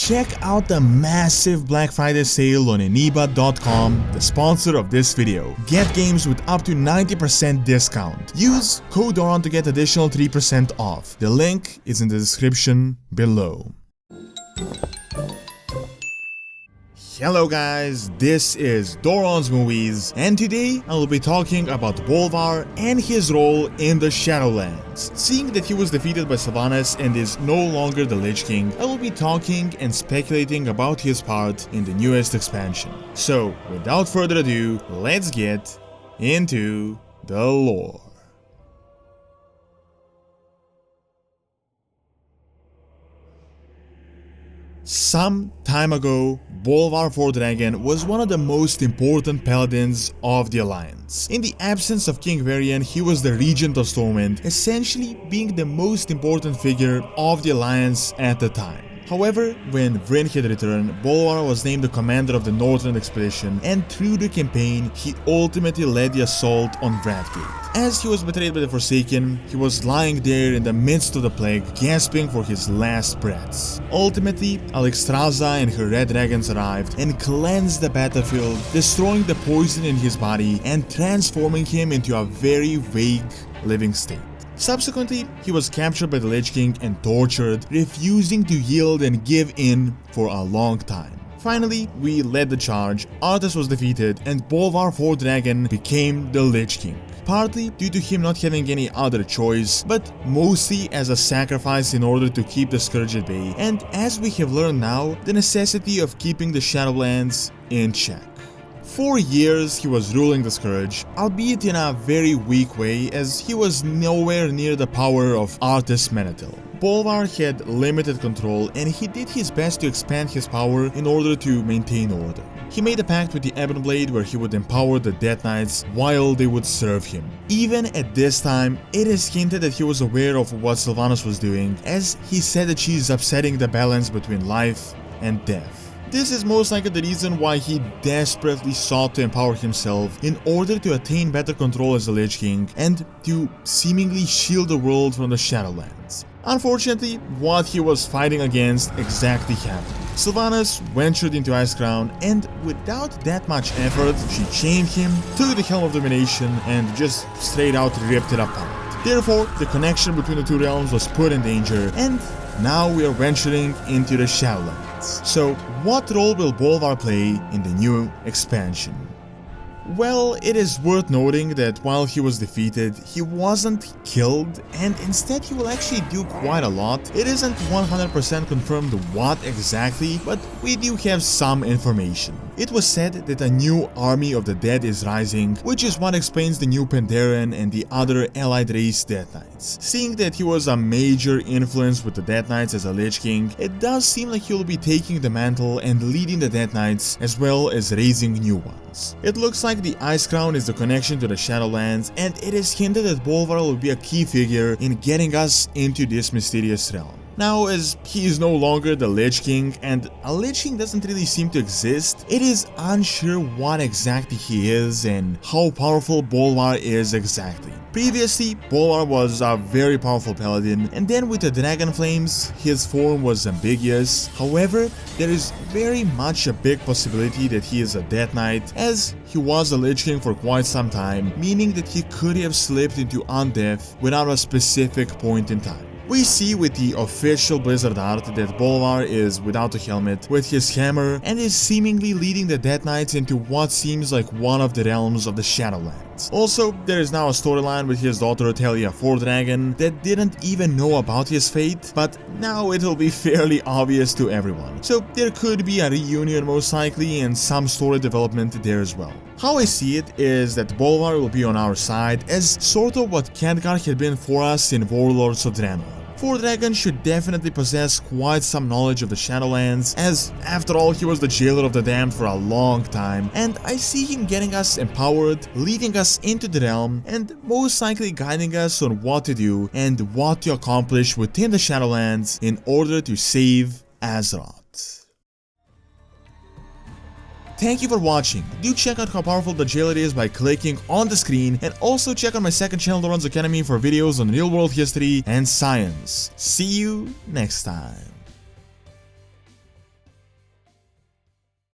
check out the massive Black Friday sale on Eniba.com, the sponsor of this video. Get games with up to 90% discount. Use code DORON to get additional 3% off. The link is in the description below. Hello guys, this is Doron's Movies, and today I will be talking about Bolvar and his role in the Shadowlands. Seeing that he was defeated by Sylvanas and is no longer the Lich King, I will be talking and speculating about his part in the newest expansion. So, without further ado, let's get into the lore. Some time ago, Bolvar Fordragon was one of the most important paladins of the Alliance. In the absence of King Varian, he was the Regent of Stormwind, essentially being the most important figure of the Alliance at the time. However, when Vryn had returned, Bolvar was named the commander of the Northern Expedition, and through the campaign, he ultimately led the assault on Vradgate. As he was betrayed by the Forsaken, he was lying there in the midst of the plague, gasping for his last breaths. Ultimately, Alexstrasza and her red dragons arrived and cleansed the battlefield, destroying the poison in his body and transforming him into a very vague living state. Subsequently, he was captured by the Lich King and tortured, refusing to yield and give in for a long time. Finally, we led the charge, Arthas was defeated, and Bolvar Fordragon became the Lich King. Partly due to him not having any other choice, but mostly as a sacrifice in order to keep the Scourge at bay, and as we have learned now, the necessity of keeping the Shadowlands in check. For years he was ruling the Scourge, albeit in a very weak way, as he was nowhere near the power of Arthas Menethil. Bolvar had limited control, and he did his best to expand his power in order to maintain order. He made a pact with the Ebonblade where he would empower the Death Knights while they would serve him. Even at this time, it is hinted that he was aware of what Sylvanas was doing, as he said that she is upsetting the balance between life and death. This is most likely the reason why he desperately sought to empower himself in order to attain better control as the Lich King and to seemingly shield the world from the Shadowlands. Unfortunately, what he was fighting against exactly happened. Sylvanas ventured into Icecrown, and without that much effort, she chained him, took the Helm of Domination, and just straight out ripped it apart. Therefore, the connection between the two realms was put in danger, and now we are venturing into the Shadowlands. So, what role will Bolvar play in the new expansion? Well, it is worth noting that while he was defeated, he wasn't killed, and instead he will actually do quite a lot. It isn't 100% confirmed what exactly, but we do have some information. It was said that a new army of the dead is rising, which is what explains the new Pandaren and the other allied race Death Knights. Seeing that he was a major influence with the Death Knights as a Lich King, it does seem like he will be taking the mantle and leading the Death Knights as well as raising new ones. It looks like the Icecrown is the connection to the Shadowlands, and it is hinted that Bolvar will be a key figure in getting us into this mysterious realm. Now, as he is no longer the Lich King, and a Lich King doesn't really seem to exist, it is unsure what exactly he is and how powerful Bolvar is exactly. Previously, Bolvar was a very powerful paladin, and then with the Dragon Flames, his form was ambiguous. However, there is very much a big possibility that he is a Death Knight, as he was a Lich King for quite some time, meaning that he could have slipped into undeath without a specific point in time. We see with the official Blizzard art that Bolvar is without a helmet, with his hammer, and is seemingly leading the Death Knights into what seems like one of the realms of the Shadowlands. Also, there is now a storyline with his daughter Talia Fordragon that didn't even know about his fate, but now it will be fairly obvious to everyone. So there could be a reunion most likely and some story development there as well. How I see it is that Bolvar will be on our side as sort of what Khadgar had been for us in Warlords of Draenor. Fordragon should definitely possess quite some knowledge of the Shadowlands, as after all he was the jailer of the damned for a long time, and I see him getting us empowered, leading us into the realm, and most likely guiding us on what to do and what to accomplish within the Shadowlands in order to save Azeroth. Thank you for watching. Do check out how powerful the jailer is by clicking on the screen, and also check out my second channel, Doron's Academy, for videos on real world history and science. See you next time.